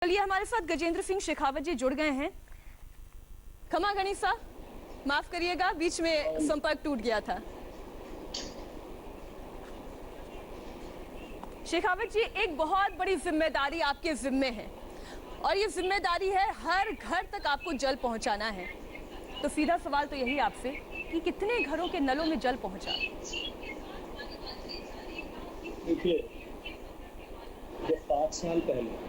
चलिए हमारे साथ गजेंद्र सिंह शेखावत जी जुड़ गए हैं। खमा गणिसा, माफ करिएगा, बीच में संपर्क टूट गया था। शेखावत जी, एक बहुत बड़ी जिम्मेदारी आपके जिम्मे है और ये जिम्मेदारी है हर घर तक आपको जल पहुंचाना है। तो सीधा सवाल तो यही आपसे कि कितने घरों के नलों में जल पहुंचा? देखिए, जब 5 साल पहले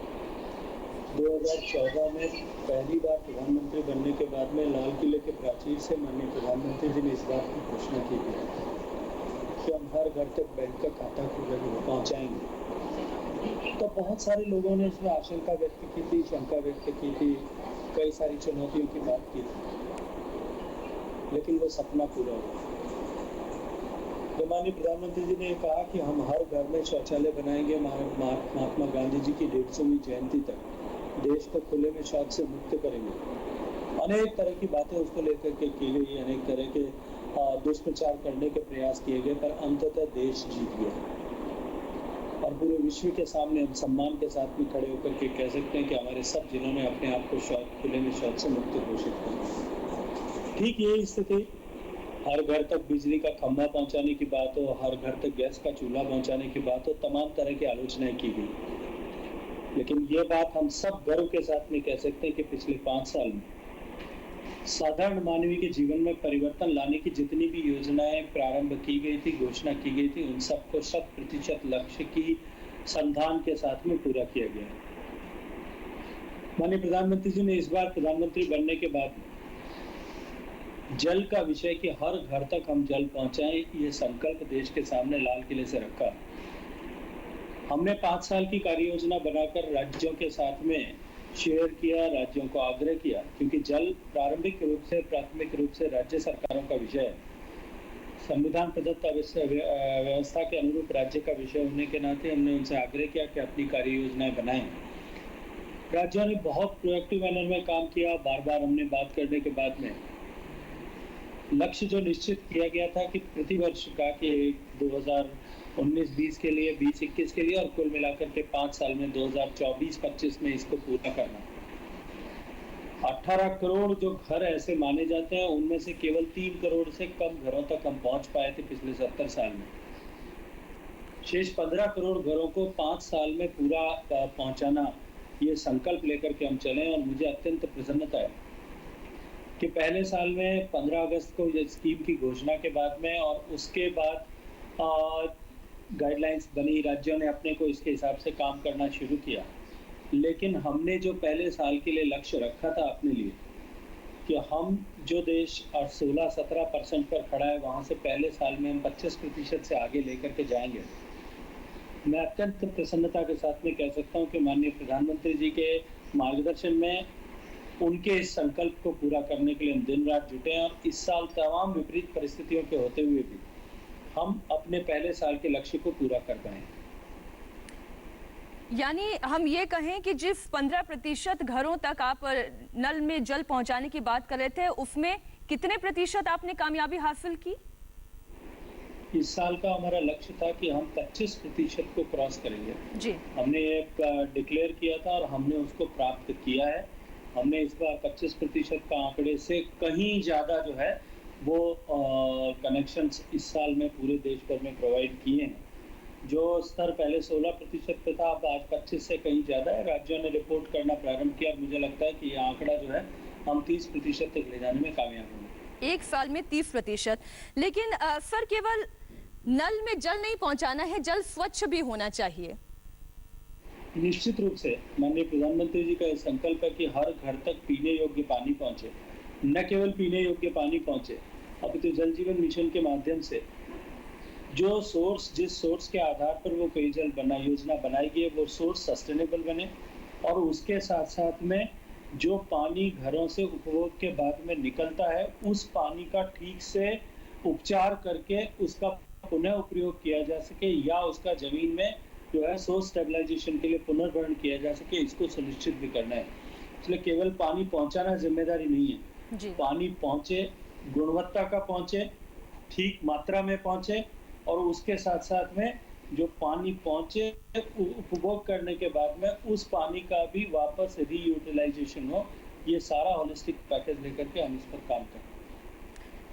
2014 में पहली बार प्रधानमंत्री बनने के बाद में लाल किले के प्राचीर से माननीय प्रधानमंत्री जी ने इस बात की घोषणा की थी कि हम हर घर तक बैंक का खाता पहुंचाएंगे, तो बहुत सारे लोगों ने इसमें आशंका व्यक्त की थी, शंका व्यक्त की थी, कई सारी चुनौतियों की बात की थी, लेकिन वो सपना पूरा हुआ। माननीय प्रधानमंत्री जी ने कहा कि हम हर घर में शौचालय बनाएंगे। महात्मा गांधी जी की 150वीं जयंती तक देश को खुले में शौच से मुक्त करेंगे। अनेक तरह की बातें उसको लेकर के की गई, अनेक तरह के दुष्प्रचार करने के प्रयास किए गए, पर अंततः देश जीत गया और पूरे विश्व के सामने हम सम्मान के साथ में खड़े होकर के कह सकते हैं कि हमारे सब जिलों ने अपने आप को खुले में शौच से मुक्त घोषित किया। ठीक यही स्थिति हर घर तक बिजली का खंभा पहुंचाने की बात हो, हर घर तक गैस का चूल्हा पहुंचाने की बात हो, तमाम तरह की आलोचनाएं की गई, लेकिन ये बात हम सब गर्व के साथ में कह सकते हैं कि पिछले 5 साल में साधारण मानवीय के जीवन में परिवर्तन लाने की जितनी भी योजनाएं प्रारंभ की गई थी, घोषणा की गई थी, उन सबको 100% लक्ष्य की संधान के साथ में पूरा किया गया है। माननीय प्रधानमंत्री जी ने इस बार प्रधानमंत्री बनने के बाद जल का विषय कि हर घर तक हम जल पहुंचाएं, ये संकल्प देश के सामने लाल किले से रखा। हमने 5 साल की कार्य योजना बनाकर राज्यों के साथ में शेयर किया, राज्यों को आग्रह किया, क्योंकि जल प्राथमिक रूप से राज्य सरकारों का विषय है। संविधान प्रदत्त व्यवस्था के अनुरूप राज्य का विषय होने के नाते हमने उनसे आग्रह किया कि अपनी कार्य योजनाएं बनाएं। राज्यों ने बहुत प्रोएक्टिव मैनर में काम किया। बार बार हमने बात करने के बाद में लक्ष्य जो निश्चित किया गया था कि प्रति वर्ष का कि 2019-20 के लिए, 20-21 के लिए और कुल मिलाकर के 5 साल में 2024-25 में इसको पूरा करना। 18 करोड़ जो घर ऐसे माने जाते हैं, उनमें से केवल 3 करोड़ से कम घरों तक हम पहुंच पाए थे पिछले 70 साल में। शेष 15 करोड़ घरों को 5 साल में पूरा पहुंचाना, ये संकल्प लेकर के हम चले। और मुझे अत्यंत प्रसन्नता है कि पहले साल में 15 अगस्त को ये स्कीम की घोषणा के बाद में और उसके बाद गाइडलाइंस बनी, राज्यों ने अपने को इसके हिसाब से काम करना शुरू किया। लेकिन हमने जो पहले साल के लिए लक्ष्य रखा था अपने लिए कि हम जो देश 16-17% पर खड़ा है, वहां से पहले साल में हम 25% से आगे लेकर के जाएंगे। मैं अत्यंत प्रसन्नता के साथ में कह सकता हूं कि माननीय प्रधानमंत्री जी के मार्गदर्शन में उनके इस संकल्प को पूरा करने के लिए हम दिन रात जुटे हैं और इस साल तमाम विपरीत परिस्थितियों के होते हुए भी हम अपने पहले साल के लक्ष्य को पूरा कर पाए हैं। यानी हम ये कहें कि जिस 15% घरों तक आप नल में जल पहुंचाने की बात कर रहे थे, उसमें कितने प्रतिशत आपने कामयाबी हासिल की? इस साल का हमारा लक्ष्य था कि हम 25% को क्रॉस करेंगे जी। हमने डिक्लेयर किया था और हमने उसको प्राप्त किया है। हमने इस बार 25% का आंकड़े से कहीं ज्यादा जो है वो कनेक्शंस इस साल में पूरे देश भर में प्रोवाइड किए हैं। जो स्तर पहले 16% पे था, अब आज 25 से कहीं ज्यादा है। राज्यों ने रिपोर्ट करना प्रारंभ किया। मुझे लगता है कि ये आंकड़ा जो है हम 30% तक ले जाने में कामयाब होंगे। एक साल में 30%। लेकिन सर, केवल नल में जल नहीं पहुंचाना है, जल स्वच्छ भी होना चाहिए। निश्चित रूप से माननीय प्रधानमंत्री जी का यह संकल्प है कि हर घर तक पीने योग्य पानी पहुंचे। न केवल पीने योग्य पानी पहुंचे, अपितु जल जीवन मिशन के माध्यम से जो जिस सोर्स के आधार पर वो पेयजल योजना बनाई गई है, वो सोर्स सस्टेनेबल बने और उसके साथ साथ में जो पानी घरों से उपभोग के बाद में निकलता है, उस पानी का ठीक से उपचार करके उसका पुनः उपयोग किया जा सके या उसका जमीन में जो है सोर्स स्टेबलाइजेशन के लिए पुनर्भरण किया जा सके, इसको सुनिश्चित भी करना है। इसलिए केवल पानी पहुंचाना जिम्मेदारी नहीं है जी। पानी पहुंचे, गुणवत्ता का पहुंचे, ठीक मात्रा में पहुंचे और उसके साथ साथ में जो पानी पहुंचे उपभोग करने के बाद में उस पानी का भी वापस रीयूटिलाइजेशन हो, ये सारा होलिस्टिक पैकेज लेकर के हम इस पर काम करें।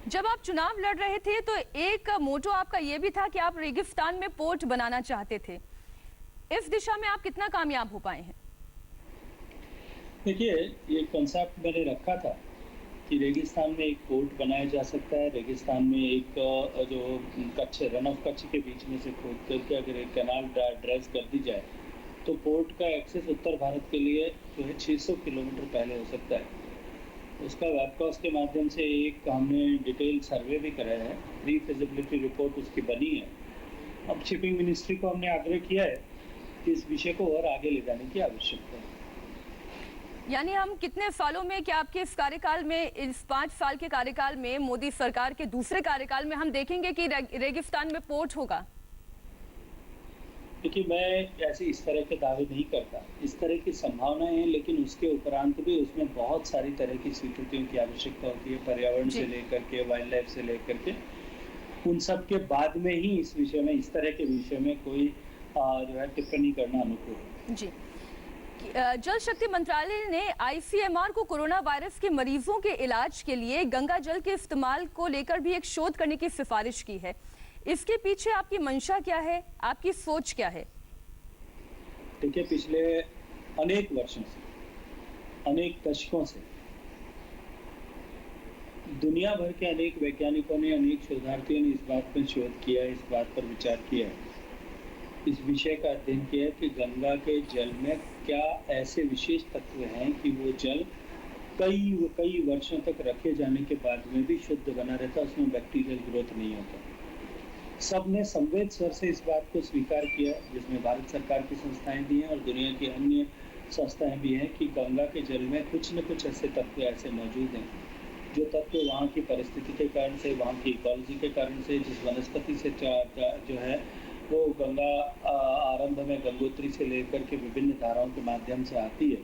जब आप चुनाव लड़ रहे थे तो एक मोटो आपका ये भी था कि आप रेगिस्तान में पोर्ट बनाना चाहते थे। इस दिशा में आप कितना कामयाब हो पाए हैं? देखिए, ये कॉन्सेप्ट मैंने रखा था कि रेगिस्तान में एक पोर्ट बनाया जा सकता है। रेगिस्तान में एक जो कच्छ रन ऑफ कच्छ के बीच में से खोद करके अगर एक कैनाल ड्रेस कर दी जाए तो पोर्ट का एक्सेस उत्तर भारत के लिए जो है 600 किलोमीटर पहले हो सकता है। उसका वेबकास्ट के माध्यम से एक हमने डिटेल सर्वे भी कराया है, प्री फिजिबिलिटी रिपोर्ट उसकी बनी है। अब शिपिंग मिनिस्ट्री को हमने आग्रह किया है कि इस विषय को और आगे ले जाने की आवश्यकता है। यानी हम कितने सालों में, क्या आपके इस कार्यकाल में, इस 5 साल के कार्यकाल में, मोदी सरकार के दूसरे कार्यकाल में हम देखेंगे कि रेगिस्तान में पोर्ट होगा? देखिए, मैं ऐसे इस तरह के दावे नहीं करता। इस तरह की संभावनाएं हैं, लेकिन उसके उपरांत भी उसमें बहुत सारी तरह की स्वीकृतियों की आवश्यकता होती है, पर्यावरण से लेकर के वाइल्ड लाइफ से लेकर के। उन सब के बाद में ही इस विषय में, इस तरह के विषय में कोई जो है टिप्पणी करना अनुकूल है। जी, जल शक्ति मंत्रालय ने आईसीएमआर को कोरोना वायरस के मरीजों के इलाज के लिए गंगा जल के इस्तेमाल को लेकर भी एक शोध करने की सिफारिश की है। इसके पीछे आपकी मंशा क्या है, आपकी सोच क्या है? देखिए, पिछले अनेक वर्षों से, अनेक दशकों से दुनिया भर के अनेक वैज्ञानिकों ने, अनेक शोधार्थियों ने इस बात पर शोध किया है, इस बात पर विचार किया है, इस विषय का अध्ययन किया है कि गंगा के जल में क्या ऐसे विशेष तत्व हैं कि वो जल कई वर्षों तक रखे जाने के बाद में भी शुद्ध बना रहता, उसमें बैक्टीरियल ग्रोथ नहीं होता। सबने संवेद स्वर से इस बात को स्वीकार किया, जिसमें भारत सरकार की संस्थाएं भी हैं और दुनिया की अन्य संस्थाएं भी हैं, कि गंगा के जल में कुछ न कुछ ऐसे तत्व ऐसे मौजूद हैं जो तत्व वहाँ की परिस्थिति के कारण से, वहाँ की इकोलॉजी के कारण से, जिस वनस्पति से जो है वो गंगा आरंभ में गंगोत्री से लेकर के विभिन्न धाराओं के माध्यम से आती है,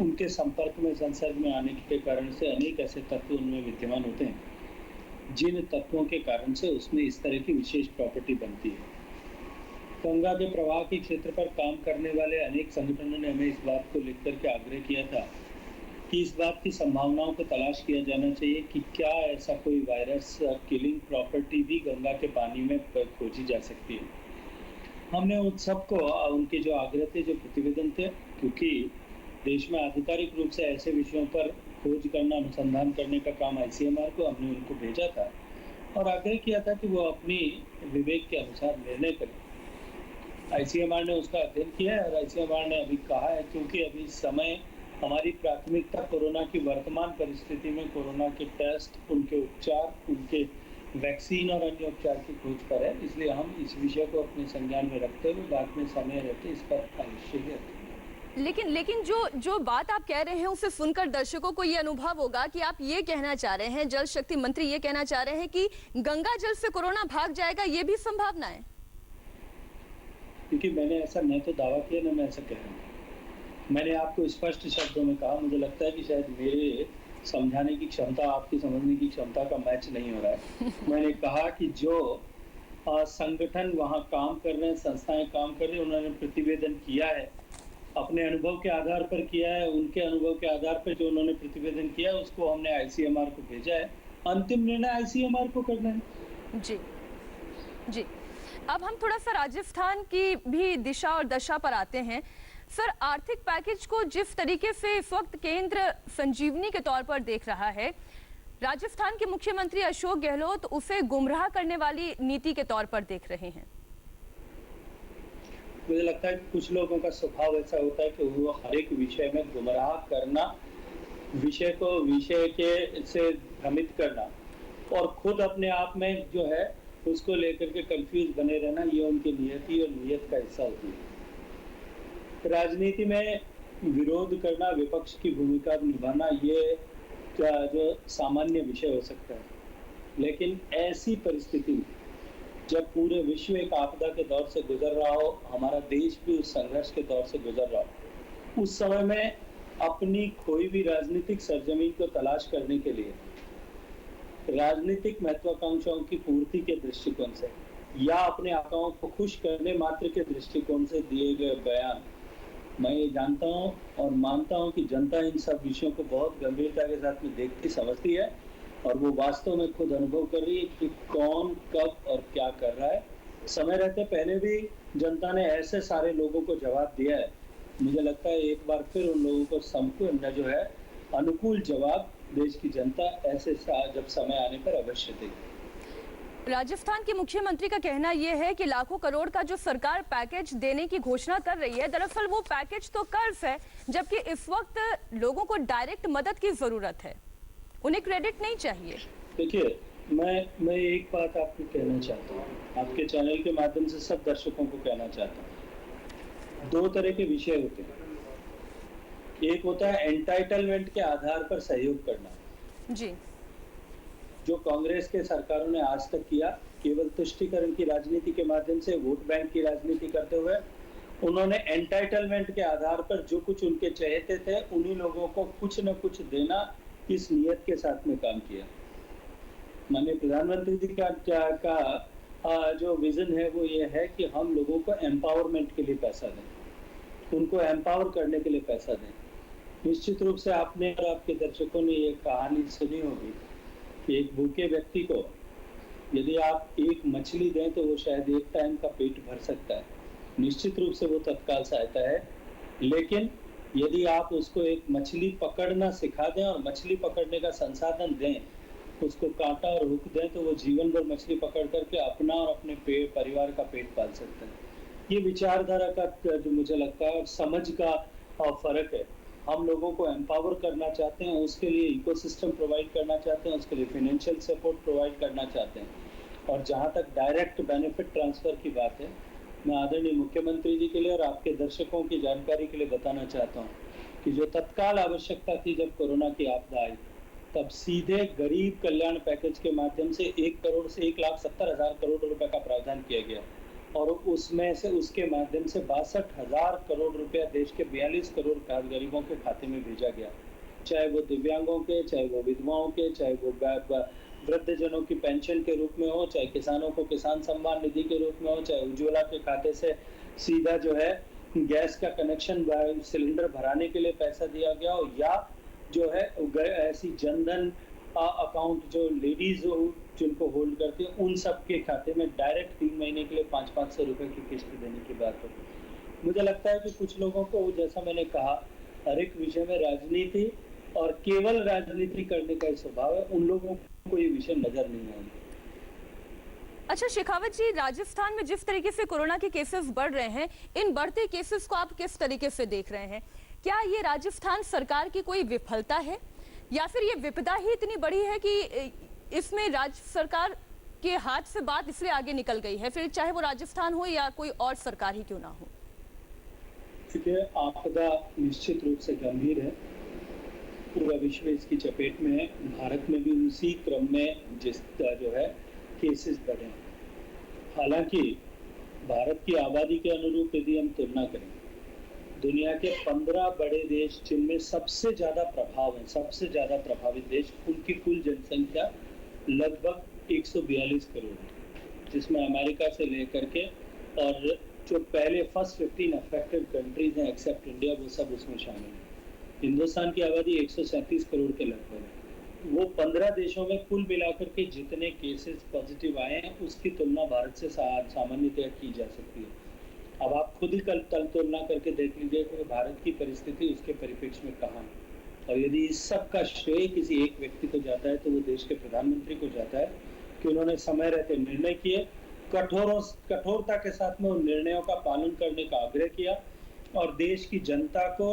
उनके संपर्क में, संसर्ग में आने के कारण से अनेक ऐसे तत्व उनमें विद्यमान होते हैं, जिन तत्वों के कारण से उसमें इस तरह की विशेष प्रॉपर्टी बनती है। गंगा के प्रवाह के क्षेत्र पर काम करने वाले अनेक संगठनों ने हमें इस बात को लिख करके आग्रह किया था कि इस बात की संभावनाओं को तलाश किया जाना चाहिए कि क्या ऐसा कोई वायरस किलिंग प्रॉपर्टी भी गंगा के पानी में खोजी जा सकती है। हमने उन सबको, उनके जो आग्रह थे, जो प्रतिवेदन थे, क्योंकि देश में आधिकारिक रूप से ऐसे विषयों पर खोज करना, अनुसंधान करने का काम आईसीएमआर को, हमने उनको भेजा था और आग्रह किया था कि वो अपनी विवेक के अनुसार निर्णय करें। आईसीएमआर ने उसका अध्ययन किया है और आईसीएमआर ने अभी कहा है, क्योंकि अभी समय, हमारी प्राथमिकता कोरोना की वर्तमान परिस्थिति में कोरोना के टेस्ट, उनके उपचार, उनके वैक्सीन और अन्य उपचार की खोज पर है, इसलिए हम इस विषय को अपने संज्ञान में रखते हुए बाद में समय रहते इस पर अवश्य ही रखेंगे। लेकिन जो बात आप कह रहे हैं उसे सुनकर दर्शकों को ये अनुभव होगा कि आप ये कहना चाह रहे हैं, जल शक्ति मंत्री ये कहना चाह रहे हैं कि गंगा जल से कोरोना भाग जाएगा, ये भी संभावना है? क्योंकि मैंने ऐसा न तो दावा किया, न मैं ऐसा कह रहा हूँ। मैंने आपको स्पष्ट शब्दों में कहा, मुझे लगता है कि शायद मेरे समझाने की क्षमता आपकी समझने की क्षमता का मैच नहीं हो रहा है। मैंने कहा कि जो संगठन वहाँ काम कर रहे हैं, संस्थाएं काम कर रही हैं, उन्होंने प्रतिवेदन किया है, अपने अनुभव के आधार पर किया है, उनके अनुभव के आधार पर जो उन्होंने प्रतिवेदन किया है उसको हमने आईसीएमआर को भेजा है। अंतिम निर्णय आईसीएमआर को करना है। जी जी, अब हम थोड़ा सा राजस्थान की भी दिशा और दशा पर आते हैं। सर, आर्थिक पैकेज को जिस तरीके से इस वक्त केंद्र संजीवनी के तौर पर देख रहा है, राजस्थान के मुख्यमंत्री अशोक गहलोत उसे गुमराह करने वाली नीति के तौर पर देख रहे हैं। मुझे लगता है कि कुछ लोगों का स्वभाव ऐसा होता है कि वो हर एक विषय में गुमराह करना, विषय को विषय के से भ्रमित करना और खुद अपने आप में जो है उसको लेकर के कंफ्यूज बने रहना, ये उनकी नियति और नियत का हिस्सा होती है। राजनीति में विरोध करना, विपक्ष की भूमिका निभाना, ये जो सामान्य विषय हो सकता है, लेकिन ऐसी परिस्थिति में जब पूरे विश्व एक आपदा के दौर से गुजर रहा हो, हमारा देश भी उस संघर्ष के दौर से गुजर रहा हो, उस समय में अपनी खोई हुई राजनीतिक सरजमीन को तलाश करने के लिए राजनीतिक महत्वाकांक्षाओं की पूर्ति के दृष्टिकोण से या अपने आकाओं को खुश करने मात्र के दृष्टिकोण से दिए गए बयान, मैं ये जानता हूँ और मानता हूँ कि जनता इन सब विषयों को बहुत गंभीरता के साथ में देखती समझती है और वो वास्तव में खुद अनुभव कर रही है कि कौन कब और क्या कर रहा है। समय रहते पहले भी जनता ने ऐसे सारे लोगों को जवाब दिया है। मुझे लगता है एक बार फिर उन लोगों को संपूर्ण जो है अनुकूल जवाब देश की जनता ऐसे जब समय आने पर अवश्य देगी। राजस्थान के मुख्यमंत्री का कहना यह है कि लाखों करोड़ का जो सरकार पैकेज देने की घोषणा कर रही है, दरअसल वो पैकेज तो कर्ज है, जबकि इस वक्त लोगों को डायरेक्ट मदद की जरूरत है, उन्हें क्रेडिट नहीं चाहिए। देखिए, मैं एक बात आपको कहना चाहता हूँ, आपके चैनल के माध्यम से सब दर्शकों को कहना चाहता हूँ, दो तरह के विषय होते हैं। एक होता है एंटाइटलमेंट के आधार पर सहयोग करना, जी, जो कांग्रेस के सरकारों ने आज तक किया, केवल तुष्टीकरण की राजनीति के माध्यम से, वोट बैंक की राजनीति करते हुए उन्होंने एंटाइटलमेंट के आधार पर जो कुछ उनके चाहते थे उन्हीं लोगों को कुछ न कुछ देना, इस नियत के साथ में काम किया। माननीय प्रधानमंत्री जी का जो विजन है वो ये है कि हम लोगों को एम्पावरमेंट के लिए पैसा दें, उनको एम्पावर करने के लिए पैसा दें। निश्चित रूप से आपने और आपके दर्शकों ने ये कहानी सुनी होगी कि एक भूखे व्यक्ति को यदि आप एक मछली दें तो वो शायद एक टाइम का पेट भर सकता है। निश्चित रूप से वो तत्काल सहायता है, लेकिन यदि आप उसको एक मछली पकड़ना सिखा दें और मछली पकड़ने का संसाधन दें, उसको कांटा और हुक दें, तो वो जीवन भर मछली पकड़ करके अपना और अपने परिवार का पेट पाल सकता है। ये विचारधारा का जो मुझे लगता है समझ का फर्क है। हम लोगों को एम्पावर करना चाहते हैं, उसके लिए इकोसिस्टम प्रोवाइड करना चाहते हैं, उसके लिए फाइनेंशियल सपोर्ट प्रोवाइड करना चाहते हैं। और जहां तक डायरेक्ट बेनिफिट ट्रांसफर की बात है, मैं आदरणीय मुख्यमंत्री जी के लिए और आपके दर्शकों की जानकारी के लिए बताना चाहता हूँ कि जो तत्काल आवश्यकता थी जब कोरोना की आपदा आई, तब सीधे गरीब कल्याण पैकेज के माध्यम से 1 करोड़ से 1,70,000 करोड़ रुपए का प्रावधान किया गया और उसमें से उसके माध्यम से 62,000 करोड़ रुपया देश के 42 करोड़ गरीबों के खाते में भेजा गया, चाहे वो दिव्यांगों के, चाहे वो विधवाओं के, चाहे वो वृद्धजनों की पेंशन के रूप में हो, चाहे किसानों को किसान सम्मान निधि के रूप में हो, चाहे उज्ज्वला के खाते से सीधा जो है गैस का कनेक्शन सिलेंडर भराने के लिए पैसा दिया गया हो, या जो है ऐसी जनधन अकाउंट जो लेडीज जिनको होल्ड करती है उन सब के खाते में डायरेक्ट 3 महीने के लिए 500-500 रुपए की किस्त देने की बात हो। मुझे लगता है कि कुछ लोगों को, जैसा मैंने कहा, हर एक विषय में राजनीति और केवल राजनीति करने का स्वभाव है, उन लोगों को ये विषय नजर नहीं आएंगे। अच्छा शेखावत जी, राजस्थान में जिस तरीके से कोरोना के केसेस बढ़ रहे हैं, इन बढ़ते केसेस को आप किस तरीके से देख रहे हैं? क्या ये राजस्थान सरकार की कोई विफलता है या फिर ये विपदा ही इतनी बड़ी है कि इसमें राज्य सरकार के हाथ से बात इसलिए आगे निकल गई है, फिर चाहे वो राजस्थान हो या कोई और सरकार ही क्यों ना हो? देखिए, आपदा निश्चित रूप से गंभीर है, पूरा विश्व इसकी चपेट में है। भारत में भी उसी क्रम में जो है केसेस बढ़े हैं। हालांकि भारत की आबादी के अनुरूप यदि हम तुलना करें, दुनिया के 15 बड़े देश जिनमें सबसे ज्यादा प्रभाव है, सबसे ज्यादा प्रभावित देश, उनकी कुल जनसंख्या लगभग 142 करोड़ है, जिसमें अमेरिका से लेकर के और जो पहले फर्स्ट 15 अफेक्टेड कंट्रीज हैं एक्सेप्ट इंडिया, वो सब उसमें शामिल है। हिंदुस्तान की आबादी 137 करोड़ के लगभग है। वो 15 देशों में कुल मिलाकर के जितने केसेस पॉजिटिव आए हैं उसकी तुलना भारत से सामान्यतः की जा सकती है। अब आप खुद ही कल तुलना करके देख लीजिए कि भारत की परिस्थिति उसके परिप्रेक्ष्य में कहाँ है, और यदि इस सब का श्रेय किसी एक व्यक्ति को जाता है तो वो देश के प्रधानमंत्री को जाता है कि उन्होंने समय रहते निर्णय किए, कठोरता के साथ में उन निर्णयों का पालन करने का आग्रह किया और देश की जनता को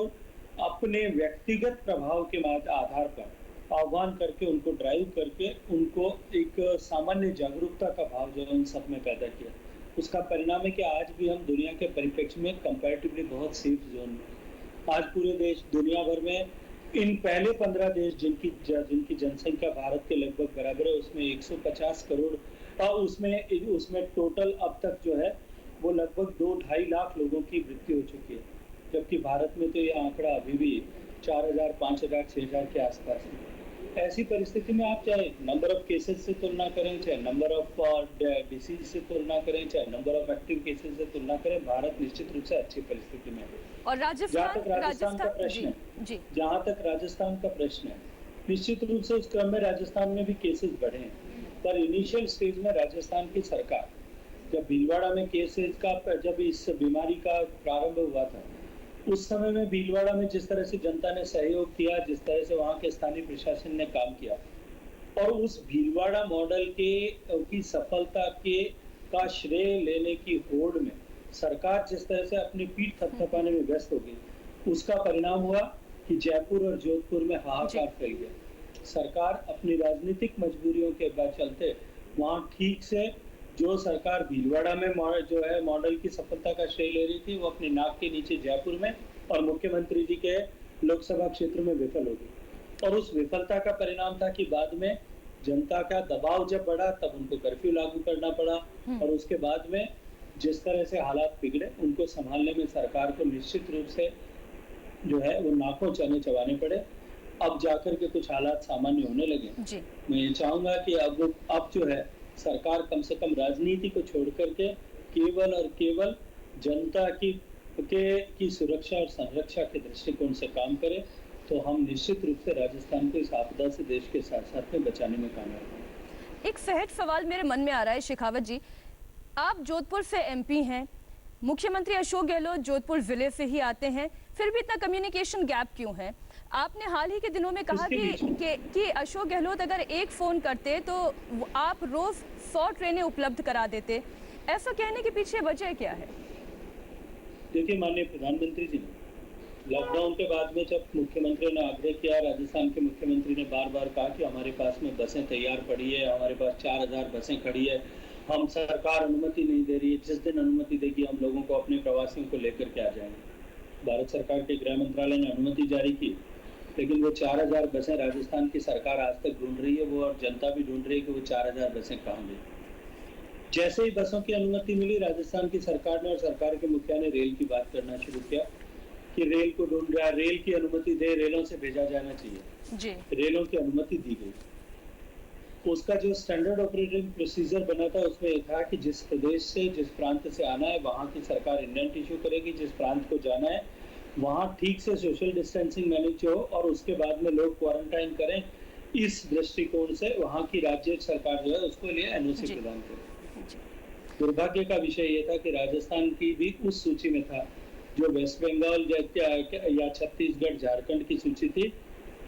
अपने व्यक्तिगत प्रभाव के आधार पर आह्वान करके उनको ड्राइव करके उनको एक सामान्य जागरूकता का भाव जो है उन सब में पैदा किया। उसका परिणाम है कि आज भी हम दुनिया के परिप्रेक्ष्य में कंपैरेटिवली बहुत सेफ जोन में। आज पूरे देश दुनिया भर में इन पहले 15 देश जिनकी जनसंख्या भारत के लगभग बराबर है, उसमें 150 करोड़ और उसमें टोटल अब तक जो है वो लगभग 2-2.5 लाख लोगों की मृत्यु हो चुकी है, जबकि भारत में तो ये आंकड़ा अभी भी 4,000, 5,000, 6,000 के आसपास है। ऐसी परिस्थिति में आप चाहे नंबर ऑफ केसेस से तुलना करें, चाहे नंबर ऑफ डिसीज से तुलना करें, चाहे नंबर ऑफ एक्टिव केसेस से तुलना करें, भारत निश्चित रूप से अच्छी परिस्थिति में है। और जहाँ तक राजस्थान का प्रश्न जी, है, जी। जहाँ तक राजस्थान का प्रश्न है, निश्चित रूप से उस क्रम में राजस्थान में भी केसेस बढ़े हैं, पर इनिशियल स्टेज में राजस्थान की सरकार जब भीलवाड़ा में केसेस का जब इस बीमारी का प्रारंभ हुआ था, उस समय में भीलवाड़ा में जिस तरह से जनता ने सहयोग किया, जिस तरह से वहाँ के स्थानीय प्रशासन ने काम किया, और उस भीलवाड़ा मॉडल की सफलता का श्रेय लेने की होड़ में सरकार जिस तरह से अपनी पीठ थपथपाने में व्यस्त हो गई, उसका परिणाम हुआ कि जयपुर और जोधपुर में हाहाकार फैल गया। सरकार अपनी राजनीतिक मजबूरियों के बाद चलते वहाँ ठीक से जो सरकार भीलवाड़ा में जो है मॉडल की सफलता का श्रेय ले रही थी, वो अपनी नाक के नीचे जयपुर में और मुख्यमंत्री जी के लोकसभा क्षेत्र में विफल हो गई। और उस विफलता का परिणाम था कि बाद में जनता का दबाव जब बढ़ा तब उनको कर्फ्यू लागू करना पड़ा, और उसके बाद में जिस तरह से हालात बिगड़े, उनको संभालने में सरकार को निश्चित रूप से जो है वो नाकों चने चबाने पड़े। अब जाकर के कुछ हालात सामान्य होने लगे। मैं ये चाहूंगा कि अब जो है सरकार कम से कम राजनीति को छोड़ करके केवल और केवल जनता की सुरक्षा और संरक्षा के दृष्टिकोण से काम करे, तो हम निश्चित रूप से राजस्थान को इस आपदा से देश के साथ साथ में बचाने में कामयाब होंगे। एक सहज सवाल मेरे मन में आ रहा है शेखावत जी, आप जोधपुर से एमपी हैं, मुख्यमंत्री अशोक गहलोत जोधपुर जिले से ही आते हैं, फिर भी इतना कम्युनिकेशन गैप क्यों है? आपने हाल ही के दिनों में कहा कि अशोक गहलोत अगर एक फोन करते तो आप रोज 100 ट्रेनें उपलब्ध करा देते। ऐसा कहने के पीछे वजह क्या है? देखिए माननीय प्रधानमंत्री जी, लॉकडाउन के बाद में जब मुख्यमंत्री ने आग्रह किया, राजस्थान के मुख्यमंत्री ने बार बार कहा कि हमारे पास में बसें तैयार पड़ी है, हमारे पास 4000 बसें खड़ी है, हम सरकार अनुमति नहीं दे रही है, जिस दिन अनुमति देगी हम लोगों को अपने प्रवासियों को लेकर के आ जाएंगे। भारत सरकार के गृह मंत्रालय ने अनुमति जारी की, लेकिन वो 4000 बसें राजस्थान की सरकार आज तक ढूंढ रही है, वो और जनता भी ढूंढ रही है कि वो 4000 बसें कहाँ गई। जैसे ही बसों की अनुमति मिली, राजस्थान की सरकार ने और सरकार के मुखिया ने रेल की बात करना शुरू किया कि रेल को ढूंढ रहा है, रेल की अनुमति दे, रेलों से भेजा जाना चाहिए जी। रेलों की अनुमति दी गई। उसका जो स्टैंडर्ड ऑपरेटिंग प्रोसीजर बना था उसमें यह था कि जिस प्रदेश से, जिस प्रांत से आना है वहाँ की सरकार इंडेंट इशू करेगी, जिस प्रांत को जाना है वहाँ ठीक से सोशल डिस्टेंसिंग मैनेज हो और उसके बाद में लोग क्वारंटाइन करें। इस दृष्टिकोण से वहाँ की राज्य सरकार जो है उसको लिए एनओसी प्रदान करे। दुर्भाग्य का विषय ये था कि राजस्थान की भी उस सूची में था जो वेस्ट बंगाल या छत्तीसगढ़, झारखंड की सूची थी,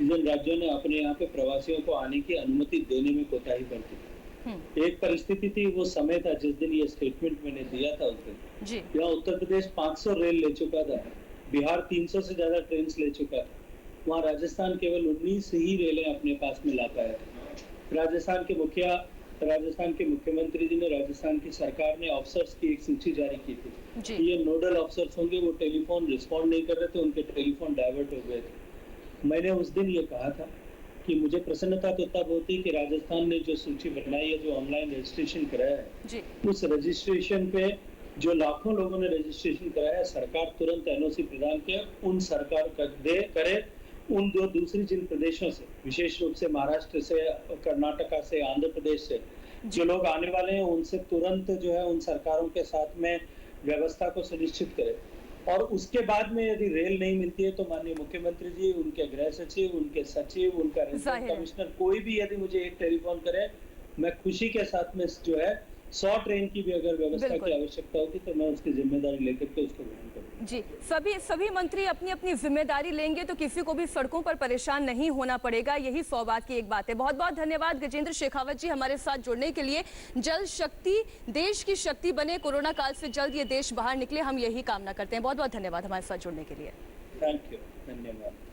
जिन राज्यों ने अपने यहाँ पे प्रवासियों को आने की अनुमति देने में कोताही बरती। एक परिस्थिति थी, वो समय था जिस दिन ये स्टेटमेंट मैंने दिया था उस दिन, यहाँ उत्तर प्रदेश 500 रेल ले चुका था, बिहार 300 से ज्यादा ट्रेन ले चुका था, वहाँ राजस्थान केवल 19 ही रेलें अपने पास में ला पाया था। राजस्थान के मुख्यमंत्री जी ने, राजस्थान की सरकार ने अफसर्स की एक सूची जारी की थी कि ये नोडल अफसर्स होंगे, वो टेलीफोन रिस्पॉन्ड नहीं कर रहे थे, उनके टेलीफोन डाइवर्ट हो गए थे। मैंने उस दिन ये कहा था कि मुझे प्रसन्नता तो तब होती कि राजस्थान ने जो सूची बनाई है, जो ऑनलाइन रजिस्ट्रेशन कराया है, उस रजिस्ट्रेशन पे जो लाखों लोगों ने रजिस्ट्रेशन कराया है, सरकार तुरंत एनओसी प्रदान किया, उन सरकार करे उन दो दूसरी जिन प्रदेशों से, विशेष रूप से महाराष्ट्र से, कर्नाटका से, आंध्र प्रदेश से जो लोग आने वाले हैं, उनसे तुरंत जो है उन सरकारों के साथ में व्यवस्था को सुनिश्चित करे। और उसके बाद में यदि रेल नहीं मिलती है तो माननीय मुख्यमंत्री जी, उनके गृह सचिव, उनके सचिव, उनका रेजिडेंट कमिश्नर, कोई भी यदि मुझे एक टेलीफोन करे, मैं खुशी के साथ में जो है 100 ट्रेन की भी अगर व्यवस्था की आवश्यकता होती तो मैं उसकी जिम्मेदारी लेकर के उसको ग्रहण करूंगा। जी, सभी मंत्री अपनी अपनी जिम्मेदारी लेंगे तो किसी को भी सड़कों पर परेशान नहीं होना पड़ेगा, यही सौभाग्य की एक बात है। बहुत बहुत धन्यवाद गजेंद्र शेखावत जी हमारे साथ जुड़ने के लिए। जल शक्ति देश की शक्ति बने, कोरोना काल से जल्द ये देश बाहर निकले, हम यही कामना करते हैं। बहुत बहुत धन्यवाद हमारे साथ जुड़ने के लिए। थैंक यू, धन्यवाद।